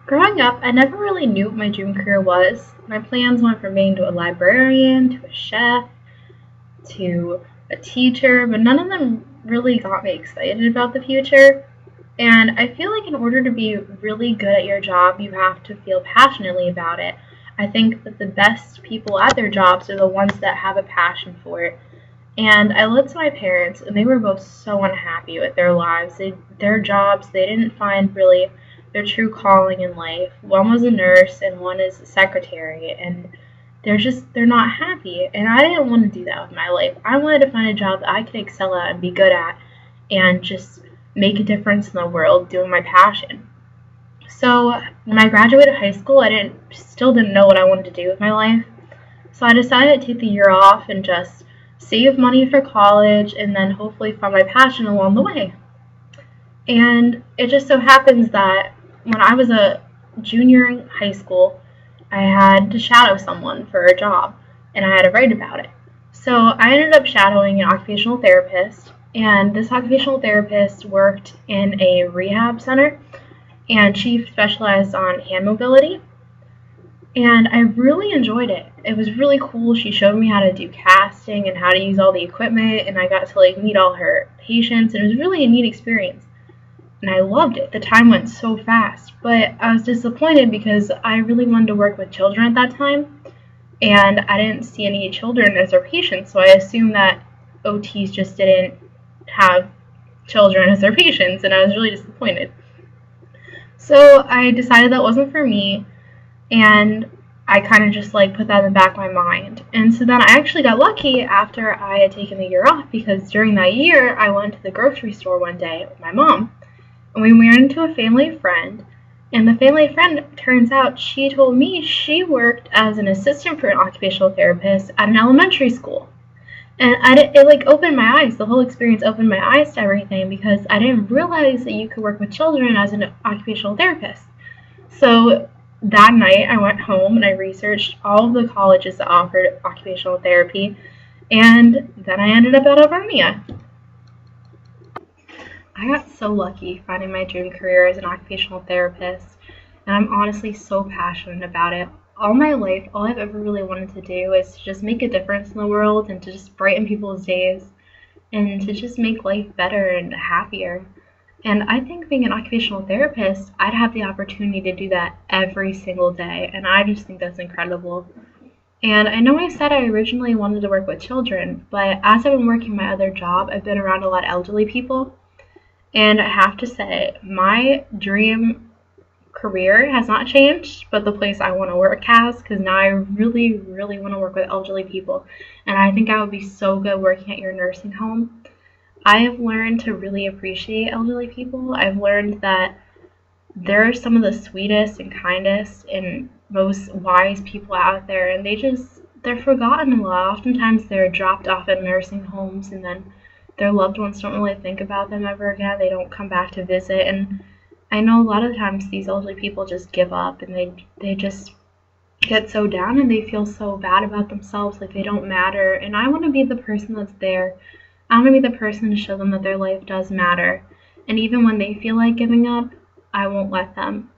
Growing up, I never really knew what my dream career was. My plans went from being to a librarian, to a chef, to a teacher, but none of them really got me excited about the future. And I feel like in order to be really good at your job, you have to feel passionately about it. I think that the best people at their jobs are the ones that have a passion for it. And I looked to my parents, and they were both so unhappy with their lives. Their jobs, they didn't find really their true calling in life. One was a nurse, and one is a secretary, and they're not happy. And I didn't want to do that with my life. I wanted to find a job that I could excel at and be good at, and just make a difference in the world doing my passion. So when I graduated high school, still didn't know what I wanted to do with my life. So I decided to take the year off and just save money for college and then hopefully find my passion along the way. And it just so happens that when I was a junior in high school, I had to shadow someone for a job and I had to write about it. So I ended up shadowing an occupational therapist, and this occupational therapist worked in a rehab center and she specialized on hand mobility. And I really enjoyed it. It was really cool. She showed me how to do casting and how to use all the equipment, and I got to meet all her patients, and it was really a neat experience. And I loved it. The time went so fast, but I was disappointed because I really wanted to work with children at that time, and I didn't see any children as their patients, so I assumed that OTs just didn't have children as their patients, and I was really disappointed. So I decided that wasn't for me, and I kind of just put that in the back of my mind. And so then I actually got lucky after I had taken the year off, because during that year I went to the grocery store one day with my mom, and we ran into a family friend. And the family friend, turns out, she told me she worked as an assistant for an occupational therapist at an elementary school. And it opened my eyes. The whole experience opened my eyes to everything, because I didn't realize that you could work with children as an occupational therapist. So that night I went home and I researched all of the colleges that offered occupational therapy, and then I ended up at Alvernia. I got so lucky finding my dream career as an occupational therapist, and I'm honestly so passionate about it. All my life, all I've ever really wanted to do is to just make a difference in the world and to just brighten people's days and to just make life better and happier. And I think being an occupational therapist, I'd have the opportunity to do that every single day, and I just think that's incredible. And I know I said I originally wanted to work with children, but as I've been working my other job, I've been around a lot of elderly people, and I have to say, my dream career has not changed, but the place I want to work has, because now I really, really want to work with elderly people, and I think I would be so good working at your nursing home. I have learned to really appreciate elderly people. I've learned that they're some of the sweetest and kindest and most wise people out there, and they're forgotten a lot. Oftentimes they're dropped off at nursing homes, and then their loved ones don't really think about them ever again. They don't come back to visit, and I know a lot of times these elderly people just give up, and they just get so down and they feel so bad about themselves, like they don't matter. And I want to be the person that's there. I want to be the person to show them that their life does matter. And even when they feel like giving up, I won't let them.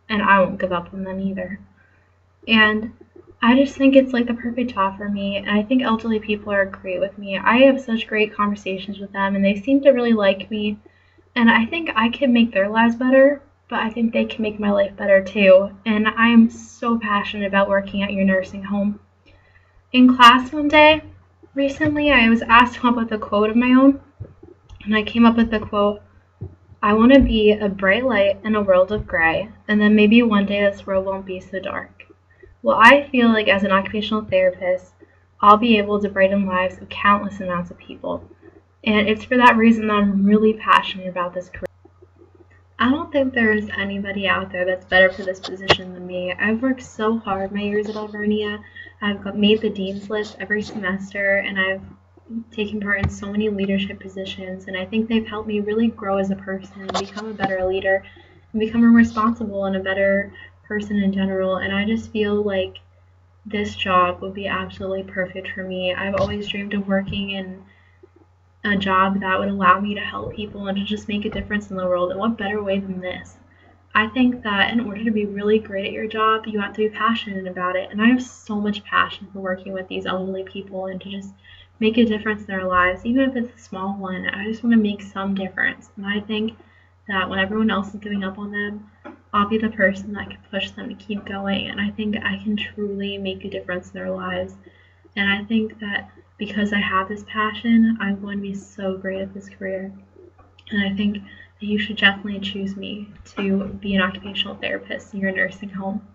And I won't give up on them either. And I just think it's the perfect job for me. And I think elderly people are great with me. I have such great conversations with them, and they seem to really like me. And I think I can make their lives better, but I think they can make my life better too. And I am so passionate about working at your nursing home. In class one day, recently, I was asked to come up with a quote of my own, and I came up with the quote, "I want to be a bright light in a world of gray, and then maybe one day this world won't be so dark." Well, I feel like as an occupational therapist, I'll be able to brighten lives of countless amounts of people. And it's for that reason that I'm really passionate about this career. I don't think there's anybody out there that's better for this position than me. I've worked so hard my years at Alvernia. Made the dean's list every semester, and I've taken part in so many leadership positions, and I think they've helped me really grow as a person and become a better leader and become more responsible and a better person in general. And I just feel like this job would be absolutely perfect for me. I've always dreamed of working in a job that would allow me to help people and to just make a difference in the world. And what better way than this? I think that in order to be really great at your job, you have to be passionate about it. And I have so much passion for working with these elderly people and to just make a difference in their lives, even if it's a small one. I just want to make some difference. And I think that when everyone else is giving up on them, I'll be the person that can push them to keep going. And I think I can truly make a difference in their lives. And I think that because I have this passion, I'm going to be so great at this career. And I think that you should definitely choose me to be an occupational therapist in your nursing home.